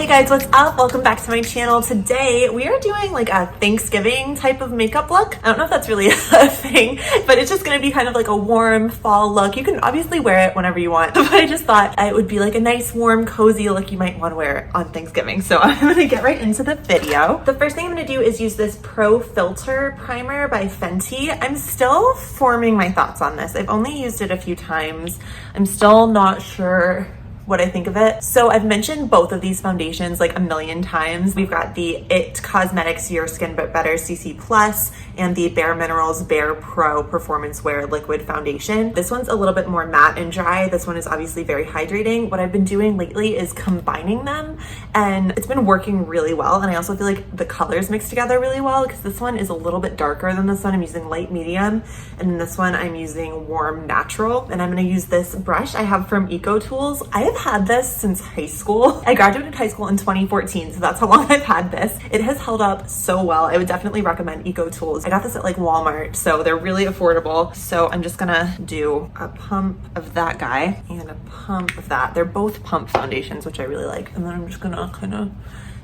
Hey guys, what's up? Welcome back to my channel. Today we are doing like a Thanksgiving type of makeup look. I don't know if that's really a thing, but it's just gonna be kind of like a warm fall look. You can obviously wear it whenever you want, but I just thought it would be like a nice, warm, cozy look you might want to wear on Thanksgiving. So I'm gonna get right into the video. The first thing I'm gonna do is use this Pro Filter Primer by Fenty. I'm still forming my thoughts on this. I've only used it a few times. I'm still not sure what I think of it. So I've mentioned both of these foundations like a million times. We've got the IT Cosmetics Your Skin But Better CC Plus and the Bare Minerals Bare Pro Performance Wear Liquid Foundation. This one's a little bit more matte and dry. This one is obviously very hydrating. What I've been doing lately is combining them, and it's been working really well. And I also feel like the colors mix together really well because this one is a little bit darker than this one. I'm using light medium, and then this one I'm using warm natural. And I'm gonna use this brush I have from Eco Tools. I have had this since high school. I graduated high school in 2014, so that's how long I've had this. It has held up so well. I would definitely recommend Eco Tools. I got this at like Walmart, so they're really affordable. So I'm just gonna do a pump of that guy and a pump of that. They're both pump foundations, which I really like. And then I'm just gonna kind of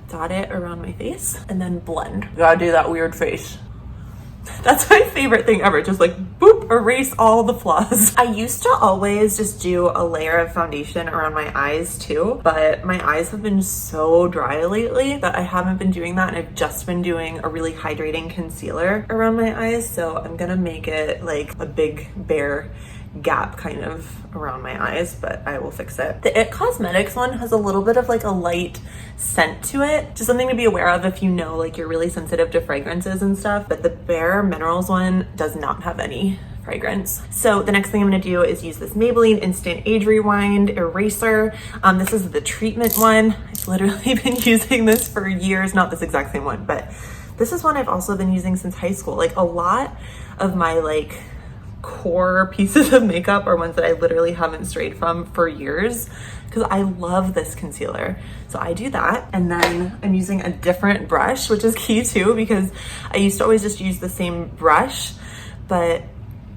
dot it around my face and then blend. You gotta do that weird face. That's my favorite thing ever, just like boop, erase all the flaws. I used to always just do a layer of foundation around my eyes too, but my eyes have been so dry lately that I haven't been doing that, and I've just been doing a really hydrating concealer around my eyes. So I'm gonna make it like a big bare gap kind of around my eyes, but I will fix it. The IT Cosmetics one has a little bit of like a light scent to it. Just something to be aware of if you know like you're really sensitive to fragrances and stuff, but the Bare Minerals one does not have any fragrance. So the next thing I'm gonna do is use this Maybelline Instant Age Rewind Eraser. This is the treatment one. I've literally been using this for years, not this exact same one, but this is one I've also been using since high school. Like a lot of my like core pieces of makeup are ones that I literally haven't strayed from for years because I love this concealer. So I do that, and then I'm using a different brush, which is key too because I used to always just use the same brush, but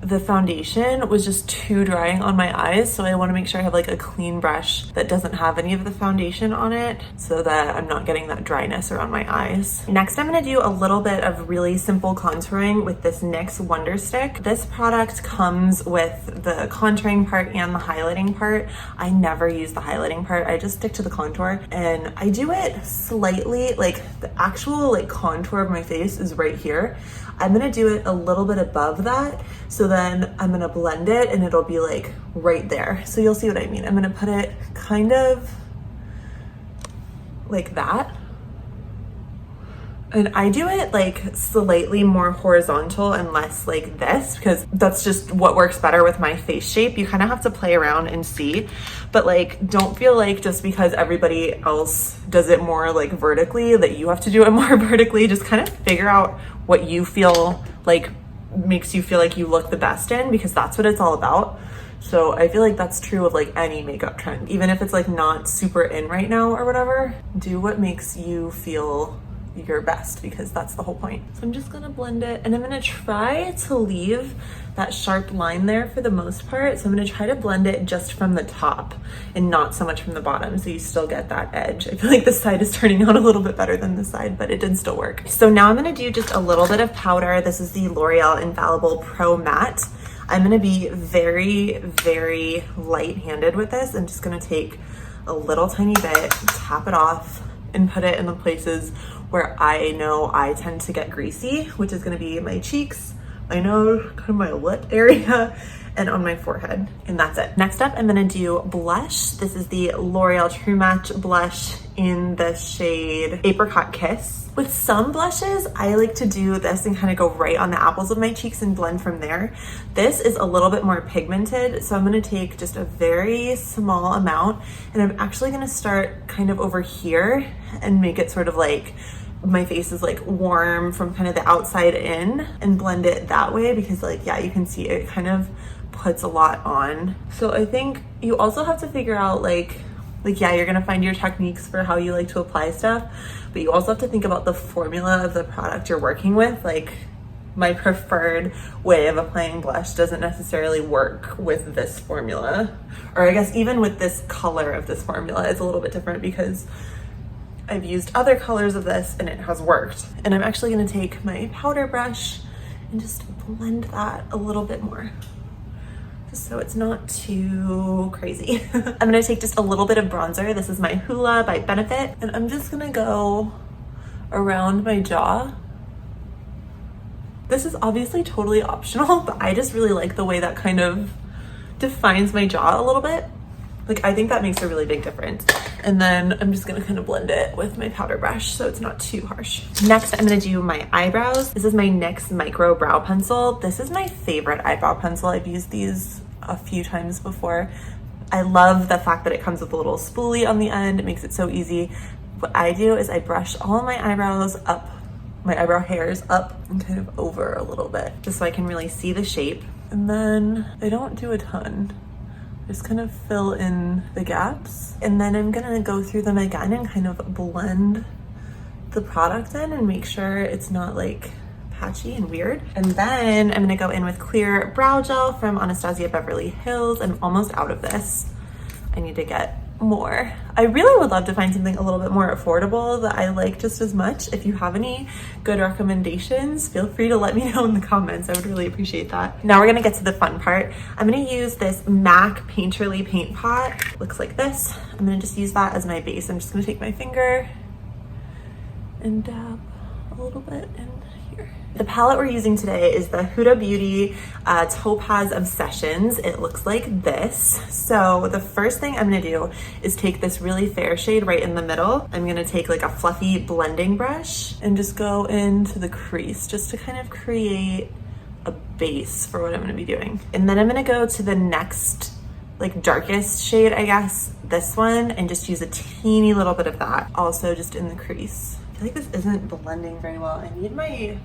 the foundation was just too drying on my eyes, so I want to make sure I have like a clean brush that doesn't have any of the foundation on it so that I'm not getting that dryness around my eyes. Next, I'm going to do a little bit of really simple contouring with this NYX Wonder Stick. This product comes with the contouring part and the highlighting part. I never use the highlighting part. I just stick to the contour, and I do it slightly, like the actual like contour of my face is right here. I'm gonna do it a little bit above that, so then I'm gonna blend it and it'll be like right there. So you'll see what I mean. I'm gonna put it kind of like that. And I do it like slightly more horizontal and less like this because that's just what works better with my face shape. You kind of have to play around and see, but like don't feel like just because everybody else does it more like vertically that you have to do it more vertically. Just kind of figure out what you feel like makes you feel like you look the best in, because that's what it's all about. So I feel like that's true of like any makeup trend, even if it's like not super in right now or whatever. Do what makes you feel your best, because that's the whole point. So I'm just gonna blend it, and I'm gonna try to leave that sharp line there for the most part. So I'm gonna try to blend it just from the top and not so much from the bottom, so you still get that edge. I feel like this side is turning out a little bit better than this side, but it did still work. So now I'm gonna do just a little bit of powder. This is the L'Oreal Infallible Pro Matte. I'm gonna be very, very light-handed with this. I'm just gonna take a little tiny bit, tap it off, and put it in the places where I know I tend to get greasy, which is gonna be my cheeks, my nose, kind of my lip area, and on my forehead, and that's it. Next up, I'm gonna do blush. This is the L'Oreal True Match blush in the shade Apricot Kiss. With some blushes, I like to do this and kind of go right on the apples of my cheeks and blend from there. This is a little bit more pigmented, so I'm gonna take just a very small amount, and I'm actually gonna start kind of over here and make it sort of like my face is like warm from kind of the outside in, and blend it that way because like, yeah, you can see it kind of puts a lot on. So I think you also have to figure out like yeah, you're gonna find your techniques for how you like to apply stuff, but you also have to think about the formula of the product you're working with. Like my preferred way of applying blush doesn't necessarily work with this formula, or I guess even with this color of this formula, it's a little bit different because I've used other colors of this and it has worked. And I'm actually gonna take my powder brush and just blend that a little bit more, just so it's not too crazy. I'm gonna take just a little bit of bronzer. This is my Hoola by Benefit, and I'm just gonna go around my jaw. This is obviously totally optional, but I just really like the way that kind of defines my jaw a little bit. Like, I think that makes a really big difference. And then I'm just gonna kind of blend it with my powder brush so it's not too harsh. Next, I'm gonna do my eyebrows. This is my NYX Micro Brow Pencil. This is my favorite eyebrow pencil. I've used these a few times before. I love the fact that it comes with a little spoolie on the end. It makes it so easy. What I do is I brush all my eyebrows up, my eyebrow hairs up and kind of over a little bit, just so I can really see the shape. And then I don't do a ton. Just kind of fill in the gaps. And then I'm gonna go through them again and kind of blend the product in and make sure it's not like patchy and weird. And then I'm gonna go in with clear brow gel from Anastasia Beverly Hills. I'm almost out of this. I need to get more. I really would love to find something a little bit more affordable that I like just as much. If you have any good recommendations, feel free to let me know in the comments. I would really appreciate that. Now we're gonna get to the fun part. I'm gonna use this MAC Painterly paint pot. Looks like this. I'm gonna just use that as my base. I'm just gonna take my finger and dab a little bit in here. The palette we're using today is the Huda Beauty Topaz Obsessions. It looks like this. So the first thing I'm gonna do is take this really fair shade right in the middle. I'm gonna take like a fluffy blending brush and just go into the crease just to kind of create a base for what I'm gonna be doing. And then I'm gonna go to the next like darkest shade, I guess, this one, and just use a teeny little bit of that also just in the crease. I feel like this isn't blending very well. I need my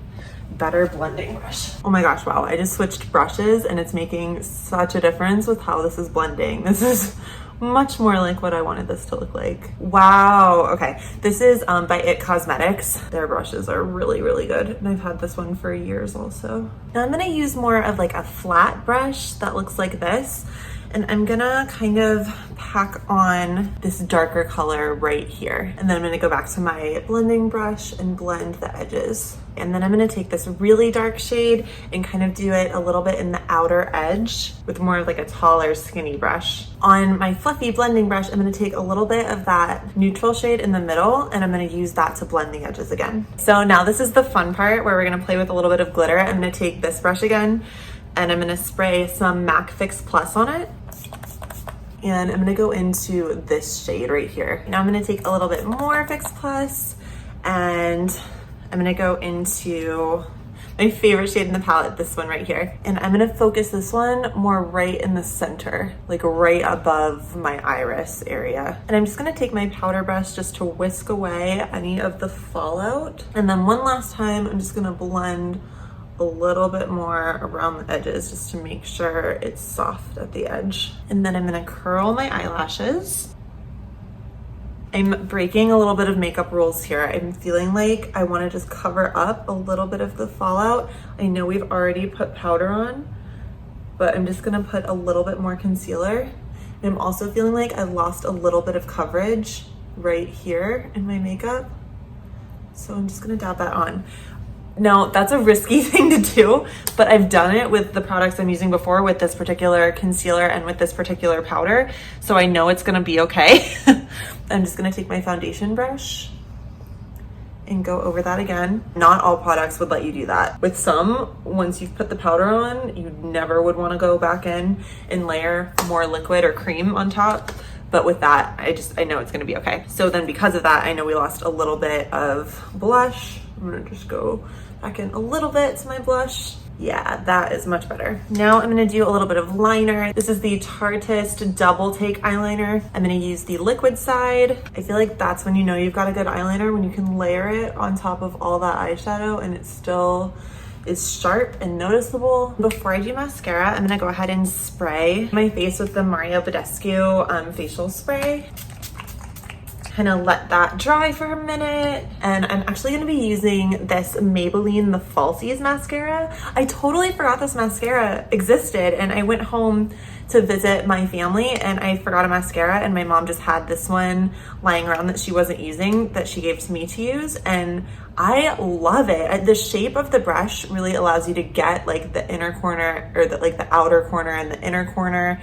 better blending brush. Oh my gosh, wow. I just switched brushes and it's making such a difference with how this is blending. This is much more like what I wanted this to look like. Wow, okay. This is by IT Cosmetics. Their brushes are really, really good. And I've had this one for years also. Now I'm gonna use more of like a flat brush that looks like this. And I'm gonna kind of pack on this darker color right here. And then I'm gonna go back to my blending brush and blend the edges. And then I'm gonna take this really dark shade and kind of do it a little bit in the outer edge with more of like a taller, skinny brush. On my fluffy blending brush, I'm gonna take a little bit of that neutral shade in the middle and I'm gonna use that to blend the edges again. So now this is the fun part where we're gonna play with a little bit of glitter. I'm gonna take this brush again and I'm gonna spray some MAC Fix Plus on it. And I'm gonna go into this shade right here. Now I'm gonna take a little bit more Fix Plus and I'm gonna go into my favorite shade in the palette, this one right here. And I'm gonna focus this one more right in the center, like right above my iris area. And I'm just gonna take my powder brush just to whisk away any of the fallout. And then one last time, I'm just gonna blend a little bit more around the edges just to make sure it's soft at the edge. And then I'm gonna curl my eyelashes. I'm breaking a little bit of makeup rules here. I'm feeling like I wanna just cover up a little bit of the fallout. I know we've already put powder on, but I'm just gonna put a little bit more concealer. And I'm also feeling like I lost a little bit of coverage right here in my makeup. So I'm just gonna dab that on. Now, that's a risky thing to do, but I've done it with the products I'm using before with this particular concealer and with this particular powder, so I know it's gonna be okay. I'm just gonna take my foundation brush and go over that again. Not all products would let you do that. With some, once you've put the powder on, you never would wanna go back in and layer more liquid or cream on top. But with that, I know it's gonna be okay. So then because of that, I know we lost a little bit of blush. I'm gonna just go back in a little bit to my blush. Yeah, that is much better. Now I'm gonna do a little bit of liner. This is the Tarteist Double Take Eyeliner. I'm gonna use the liquid side. I feel like that's when you know you've got a good eyeliner, when you can layer it on top of all that eyeshadow and it still is sharp and noticeable. Before I do mascara, I'm gonna go ahead and spray my face with the Mario Badescu facial spray. kind of let that dry for a minute. And I'm actually going to be using this Maybelline The Falsies mascara. I totally forgot this mascara existed, and I went home to visit my family and I forgot a mascara, and my mom just had this one lying around that she wasn't using that she gave to me to use, and I love it. The shape of the brush really allows you to get like the inner corner, or the outer corner and the inner corner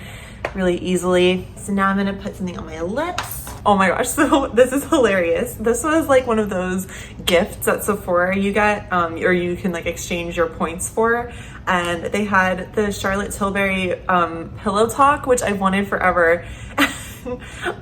really easily. So now I'm gonna put something on my lips. Oh my gosh, so this is hilarious. This was like one of those gifts at Sephora you get, or you can like exchange your points for. And they had the Charlotte Tilbury Pillow Talk, which I've wanted forever.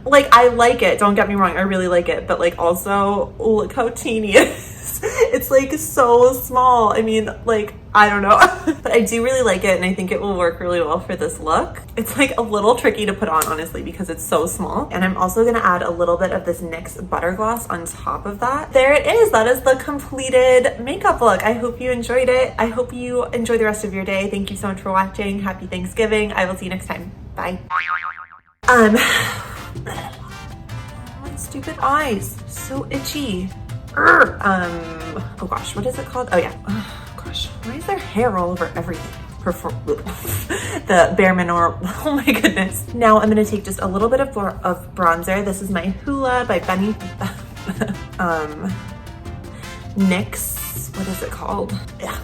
Like, I like it, don't get me wrong, I really like it, but like also look how teeny it is. It's like so small. I mean, like, I don't know. But I do really like it, and I think it will work really well for this look. It's like a little tricky to put on, honestly, because it's so small. And I'm also gonna add a little bit of this NYX Butter Gloss on top of that. There it is. That is the completed makeup look. I hope you enjoyed it. I hope you enjoy the rest of your day. Thank you so much for watching. Happy Thanksgiving. I will see you next time. Bye. My stupid eyes, so itchy. Oh gosh, what is it called? Oh yeah. Oh gosh, why is there hair all over everything? The Bare Mineral. Oh my goodness. Now I'm gonna take just a little bit of bronzer. This is my Hoola by Benny. NYX. What is it called? Yeah.